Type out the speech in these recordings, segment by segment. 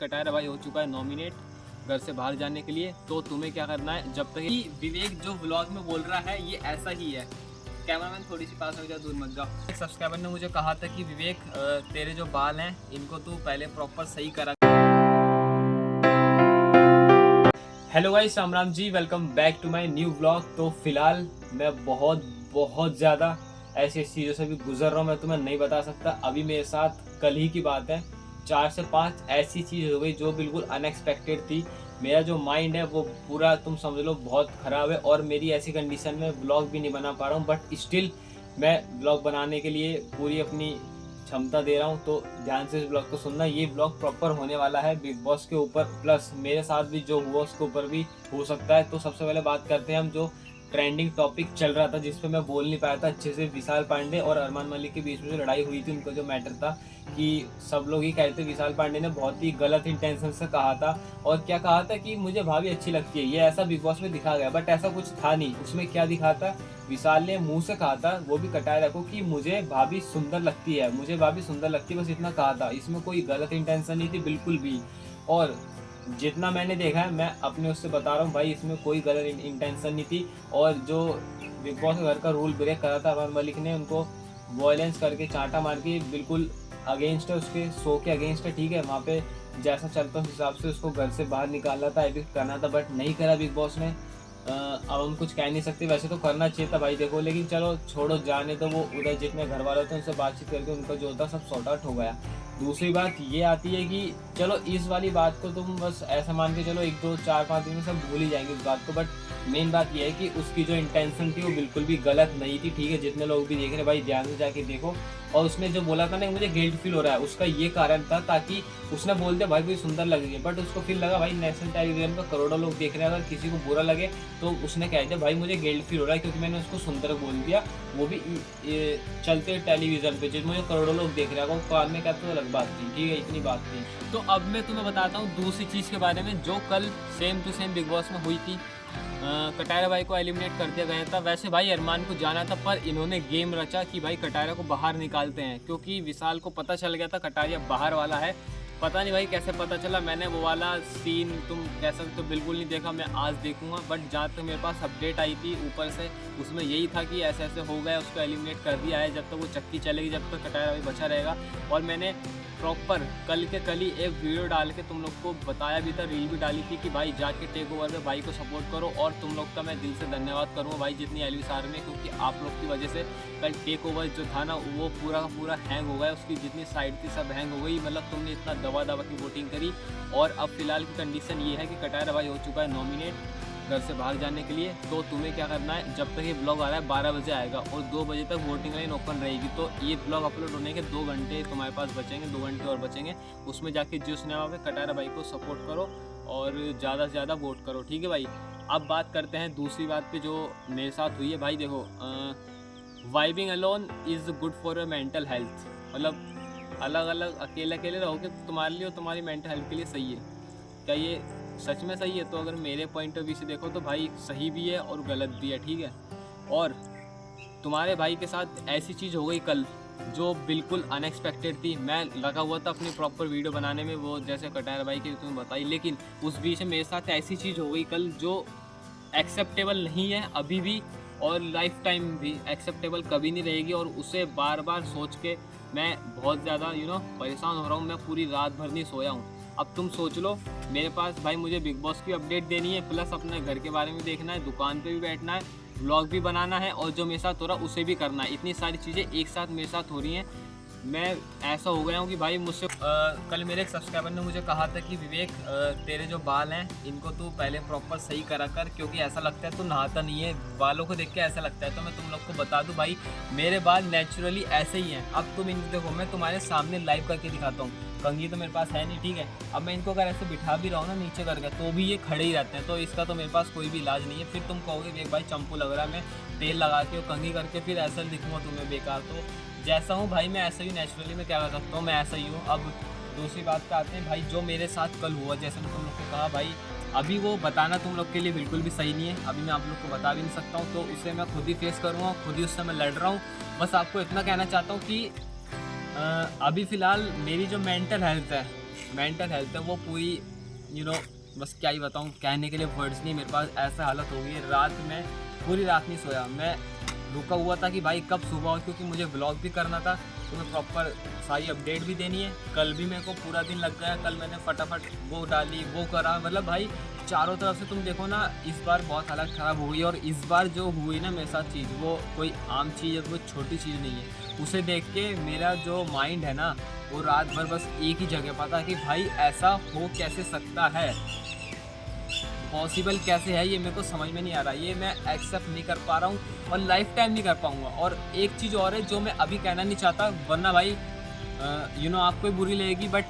कटारा भाई हो चुका है नॉमिनेट घर से बाहर जाने के लिए। तो तुम्हें क्या करना है, जब तक कि विवेक जो व्लॉग में बोल रहा है ये ऐसा ही है। कैमरामैन थोड़ी सी पास हो जाओ, दूर मत जाओ। एक सब्सक्राइबर ने मुझे कहा था कि विवेक तेरे जो बाल हैं इनको तू पहले प्रॉपर सही करा। Hello guys, Ram Ram ji, welcome back to my new vlog. तो फिलहाल मैं बहुत ज़्यादा ऐसी चीज़ों से भी गुजर रहा हूँ, मैं तुम्हें नहीं बता सकता। अभी मेरे साथ कल ही की बात है, 4 से 5 ऐसी चीज़ हो गई जो बिल्कुल अनएक्सपेक्टेड थी। मेरा जो माइंड है वो पूरा तुम समझ लो बहुत ख़राब है और मेरी ऐसी कंडीशन में व्लॉग भी नहीं बना पा रहा हूँ। बट स्टिल मैं व्लॉग बनाने के लिए पूरी अपनी क्षमता दे रहा हूँ। तो ध्यान से इस ब्लॉग को सुनना। ये ब्लॉग प्रॉपर होने वाला है बिग बॉस के ऊपर, प्लस मेरे साथ भी जो हुआ उसके ऊपर भी हो सकता है। तो सबसे पहले बात करते हैं हम जो ट्रेंडिंग टॉपिक चल रहा था जिसपे मैं बोल नहीं पाया था अच्छे से। विशाल पांडे और अरमान मलिक के बीच में जो लड़ाई हुई थी, उनका जो मैटर था कि सब लोग ही कहते विशाल पांडे ने बहुत ही गलत इंटेंशन से कहा था। और क्या कहा था कि मुझे भाभी अच्छी लगती है, ये ऐसा बिग बॉस में दिखा गया। बट ऐसा कुछ था नहीं। उसमें क्या दिखा था, विशाल ने मुंह से कहा था, वो भी कटाए रखो, कि मुझे भाभी सुंदर लगती है, मुझे भाभी सुंदर लगती है, बस इतना कहा था। इसमें कोई गलत इंटेंशन नहीं थी बिल्कुल भी। और जितना मैंने देखा है, मैं अपने उससे बता रहा हूँ भाई, इसमें कोई गलत इंटेंशन नहीं थी। और जो बिग बॉस घर का रूल ब्रेक करा था अरमान मलिक ने, उनको वॉयलेंस करके चांटा मार के बिल्कुल अगेंस्ट है, उसके शो के अगेंस्ट है। ठीक है, वहाँ पे जैसा चलता उस हिसाब से उसको घर से बाहर निकालना था, एविक्ट करना था, बट नहीं करा बिग बॉस ने। अब हम कुछ कह नहीं सकते, वैसे तो करना चाहिए था भाई, देखो। लेकिन चलो छोड़ो, जाने तो। वो उधर जितने घर वाले थे उनसे बातचीत करके उनका जो होता सब सॉर्ट आउट हो गया। दूसरी बात ये आती है कि चलो इस वाली बात को तुम बस ऐसा मान के चलो 1 2 4 5 दिन में सब भूल ही जाएंगे इस बात को। बट मेन बात ये है कि उसकी जो इंटेंशन थी वो बिल्कुल भी गलत नहीं थी। ठीक है, जितने लोग भी देख रहे भाई ध्यान से जाके देखो। और उसने जो बोला था ना मुझे गिल्ट फील हो रहा है, उसका ये कारण था ताकि उसने बोल दिया भाई कोई सुंदर लग रही है, बट उसको फील लगा भाई नेशनल टेलीविजन पर करोड़ों लोग देख रहे हैं, अगर किसी को बुरा लगे तो उसने कह दिया भाई मुझे गिल्ट फील हो रहा है क्योंकि मैंने उसको सुंदर बोल दिया, वो भी चलते टेलीविजन पे जिस मुझे करोड़ों लोग देख रहे हैं। कान में क्या तो अलग बात थी। ठीक है, इतनी बात थी। तो अब मैं तुम्हें बताता हूँ दूसरी चीज़ के बारे में जो कल same to same Bigg Boss में हुई थी। कटारा भाई को एलिमिनेट कर दिया गया था। वैसे भाई अरमान को जाना था, पर इन्होंने गेम रचा कि भाई कटारा को बाहर निकालते हैं, क्योंकि विशाल को पता चल गया था कटारिया बाहर वाला है। पता नहीं भाई कैसे पता चला, मैंने वो वाला सीन तुम कह सकते तो बिल्कुल नहीं देखा, मैं आज देखूंगा। बट जहाँ तक मेरे पास अपडेट आई थी ऊपर से, उसमें यही था कि ऐसे ऐसे हो गया, उसको एलिमिनेट कर दिया है। जब तक वो चक्की चलेगी, जब तक कटारा भाई बचा रहेगा। और मैंने प्रॉपर कल के कल ही एक वीडियो डाल के तुम लोग को बताया भी था, रील भी डाली थी कि भाई जाके टेक ओवर में भाई को सपोर्ट करो। और तुम लोग का मैं दिल से धन्यवाद करूँगा भाई, जितनी एलवीस आर्मी, क्योंकि आप लोग की वजह से कल टेक ओवर जो था ना वो पूरा का पूरा हैंग हो गया। उसकी जितनी साइड थी सब हैंग हो गई। मतलब तुमने इतना दबा दबा की वोटिंग करी। और अब फिलहाल की कंडीशन ये है कि कटारा भाई हो चुका है नॉमिनेट घर से बाहर जाने के लिए। तो तुम्हें क्या करना है, जब तक ये ब्लॉग आ रहा है 12 बजे आएगा और 2 बजे तक वोटिंग लाइन ओपन रहेगी। तो ये ब्लॉग अपलोड होने के 2 घंटे तुम्हारे पास बचेंगे, 2 घंटे और बचेंगे। उसमें जाके जियो सिनेमा पे कटारा भाई को सपोर्ट करो और ज़्यादा से ज़्यादा वोट करो। ठीक है भाई। अब बात करते हैं दूसरी बात पे जो मेरे साथ हुई है। भाई देखो, vibing alone is good for your mental health. मतलब अलग अलग अकेले अकेले रहोगे तो तुम्हारे लिए और तुम्हारी मेंटल हेल्थ के लिए सही है। क्या ये सच में सही है? तो अगर मेरे पॉइंट ऑफ व्यू से देखो तो भाई सही भी है और गलत भी है। ठीक है। और तुम्हारे भाई के साथ ऐसी चीज़ हो गई कल जो बिल्कुल अनएक्सपेक्टेड थी। मैं लगा हुआ था अपनी प्रॉपर वीडियो बनाने में, वो जैसे कटारा भाई की तुम्हें बताई, लेकिन उस बीच में मेरे साथ ऐसी चीज़ हो गई कल जो एक्सेप्टेबल नहीं है अभी भी, और लाइफ टाइम भी एक्सेप्टेबल कभी नहीं रहेगी। और उसे बार बार सोच के मैं बहुत ज़्यादा परेशान हो रहा हूँ। मैं पूरी रात भर नहीं सोया हूँ। अब तुम सोच लो, मेरे पास भाई मुझे बिग बॉस की अपडेट देनी है, प्लस अपने घर के बारे में देखना है, दुकान पे भी बैठना है, व्लॉग भी बनाना है, और जो मेरे साथ हो रहा है उसे भी करना है। इतनी सारी चीज़ें एक साथ मेरे साथ हो रही हैं। मैं ऐसा हो गया हूँ कि भाई मुझसे कल मेरे एक सब्सक्राइबर ने मुझे कहा था कि विवेक तेरे जो बाल हैं इनको तू पहले प्रॉपर सही करा कर, क्योंकि ऐसा लगता है तू नहाता नहीं है, बालों को देख के ऐसा लगता है। तो मैं तुम लोग को बता दूं भाई, मेरे बाल नेचुरली ऐसे ही हैं। अब तुम इनको देखो, मैं तुम्हारे सामने लाइव करके दिखाता हूँ। कंघी तो मेरे पास है नहीं। ठीक है, अब मैं इनको अगर ऐसे बिठा भी रहा हूँ ना नीचे करके, तो भी ये खड़े ही रहते हैं। तो इसका तो मेरे पास कोई भी इलाज नहीं है। फिर तुम कहोगे विवेक भाई चंपू लग रहा है, मैं तेल लगा के और कंघी करके फिर ऐसा दिखूँगा तुम्हें बेकार। तो जैसा हूँ भाई मैं ऐसा ही नेचुरली, मैं क्या कर सकता हूँ, मैं ऐसा ही हूँ। अब दूसरी बात पे आते हैं भाई, जो मेरे साथ कल हुआ, जैसे मैं तुम लोग को कहा भाई, अभी वो बताना तुम लोग के लिए बिल्कुल भी सही नहीं है। अभी मैं आप लोग को बता भी नहीं सकता हूँ, तो उसे मैं खुद ही फेस करूँगा, खुद ही उससे मैं लड़ रहा हूँ। बस आपको इतना कहना चाहता हूँ कि अभी फ़िलहाल मेरी जो मेंटल हेल्थ है मेंटल हेल्थ है वो पूरी बस क्या ही बताऊँ, कहने के लिए वर्ड्स नहीं मेरे पास। ऐसा हालत हो गई है, रात में पूरी रात नहीं सोया। मैं रुका हुआ था कि भाई कब सुबह हो, क्योंकि मुझे व्लॉग भी करना था, तुम्हें प्रॉपर सारी अपडेट भी देनी है। कल भी मेरे को पूरा दिन लग गया, कल मैंने फटाफट वो डाली, वो करा, मतलब भाई चारों तरफ से तुम देखो ना, इस बार बहुत हालत ख़राब हो गई। और इस बार जो हुई ना मेरे साथ चीज़, वो कोई आम चीज़ है, कोई छोटी चीज़ नहीं है। उसे देख के मेरा जो माइंड है ना, वो रात भर बस एक ही जगह पता कि भाई ऐसा हो कैसे सकता है, पॉसिबल कैसे है, ये मेरे को समझ में नहीं आ रहा। ये मैं एक्सेप्ट नहीं कर पा रहा हूँ और लाइफ टाइम नहीं कर पाऊँगा। और एक चीज़ और है जो मैं अभी कहना नहीं चाहता, वरना भाई आपको ही बुरी लगेगी, बट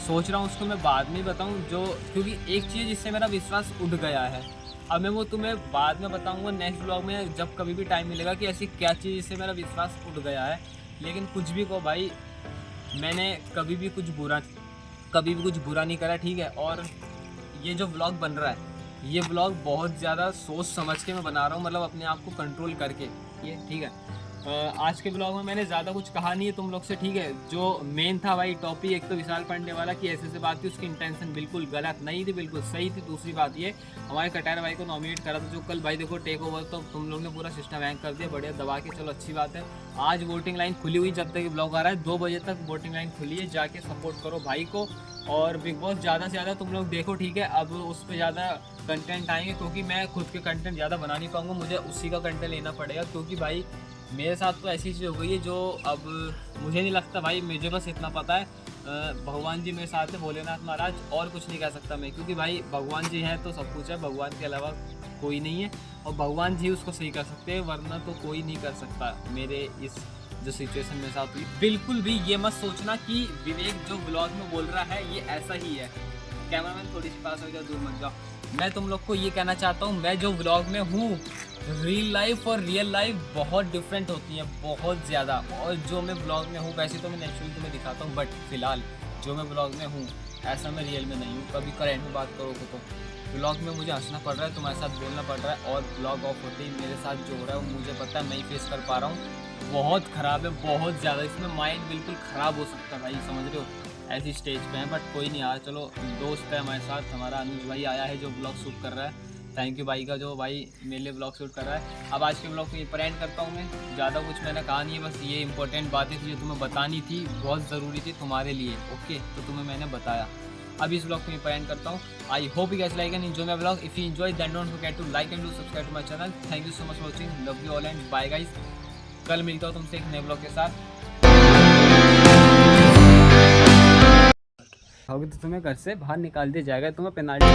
सोच रहा हूँ उसको मैं बाद में बताऊँ, जो क्योंकि एक चीज़ जिससे मेरा विश्वास उठ गया है। अब मैं वो तुम्हें बाद में बताऊँगा नेक्स्ट ब्लॉग में, जब कभी भी टाइम मिलेगा, कि ऐसी क्या चीज़ जिससे मेरा विश्वास उठ गया है। लेकिन कुछ भी को भाई, मैंने कभी भी कुछ बुरा नहीं करा, ठीक है। और ये जो व्लॉग बन रहा है, ये व्लॉग बहुत ज़्यादा सोच समझ के मैं बना रहा हूँ, मतलब अपने आप को कंट्रोल करके, ये ठीक है। आज के ब्लॉग में मैंने ज़्यादा कुछ कहा नहीं है तुम लोग से, ठीक है। जो मेन था भाई टॉपिक, एक तो विशाल पांडे वाला कि ऐसे बात थी, उसकी इंटेंशन बिल्कुल गलत नहीं थी, बिल्कुल सही थी। दूसरी बात ये, हमारे कटार भाई को नॉमिनेट करा था, जो कल भाई देखो टेक ओवर, तो तुम लोग ने पूरा सिस्टम हैंग कर दिया, बढ़िया दबा के, चलो अच्छी बात है। आज वोटिंग लाइन खुली हुई, जब तक ब्लॉग आ रहा है 2 बजे तक वोटिंग लाइन खुली है, जाके सपोर्ट करो भाई को। और बिग बॉस ज़्यादा से ज़्यादा तुम लोग देखो, ठीक है। अब उस पर ज़्यादा कंटेंट आएंगे, क्योंकि मैं खुद के कंटेंट ज़्यादा बना नहीं पाऊँगा, मुझे उसी का कंटेंट लेना पड़ेगा, क्योंकि भाई मेरे साथ तो ऐसी चीज़ हो गई है जो अब मुझे नहीं लगता भाई, मुझे बस इतना पता है भगवान जी मेरे साथ है, भोलेनाथ महाराज, और कुछ नहीं कह सकता मैं, क्योंकि भाई भगवान जी हैं तो सब कुछ है, भगवान के अलावा कोई नहीं है, और भगवान जी उसको सही कर सकते हैं, वरना तो कोई नहीं कर सकता। मेरे इस जो सिचुएशन मेरे साथ हुई, बिल्कुल भी ये मत सोचना कि विवेक जो ब्लॉग में बोल रहा है ये ऐसा ही है। कैमरामैन थोड़ी सी पास हो जाओ, दूर मत जाओ। मैं तुम लोग को ये कहना चाहता हूँ, मैं जो व्लॉग में हूँ, रियल लाइफ और रियल लाइफ बहुत डिफरेंट होती है, बहुत ज़्यादा। और जो मैं ब्लॉग में हूँ वैसे तो मैं नेचुरली तुम्हें दिखाता हूँ, बट फिलहाल जो मैं ब्लॉग में हूँ ऐसा मैं रियल में नहीं हूँ। कभी करेंट में बात करोगे तो ब्लॉग में मुझे हंसना पड़ रहा है, तुम्हारे साथ बोलना पड़ रहा है, और ब्लॉग ऑफ होते ही मेरे साथ जो हो रहा है वो मुझे पता है, मैं ही फेस कर पा रहा हूँ। बहुत ख़राब है, बहुत ज़्यादा, इसमें माइंड बिल्कुल ख़राब हो सकता है भाई, समझ रहे हो, ऐसी स्टेज पे हैं। बट कोई नहीं यार, चलो दोस्त है हमारे साथ, हमारा अनुज भाई आया है जो ब्लॉग शूट कर रहा है। थैंक यू भाई का, जो भाई मेरे लिए ब्लॉग शूट कर रहा है। अब आज के ब्लॉग को ये पर एंड करता हूँ मैं, ज़्यादा कुछ मैंने कहा नहीं है, बस ये इंपॉर्टेंट बातें थी जो तुम्हें बतानी थी, बहुत ज़रूरी थी तुम्हारे लिए, ओके, तो तुम्हें मैंने बताया। अब इस ब्लॉग को मैं पर एंड करता हूँ। I hope you guys like and enjoy my blog. If you enjoy then don't forget to like and do subscribe to my channel. Thank you so much for watching, love you all and bye guys. कल मिलता हूँ तुमसे एक नए blog के साथ। तो तुम्हें घर से बाहर निकाल दिया जाएगा, तुम्हें पेनाल्टी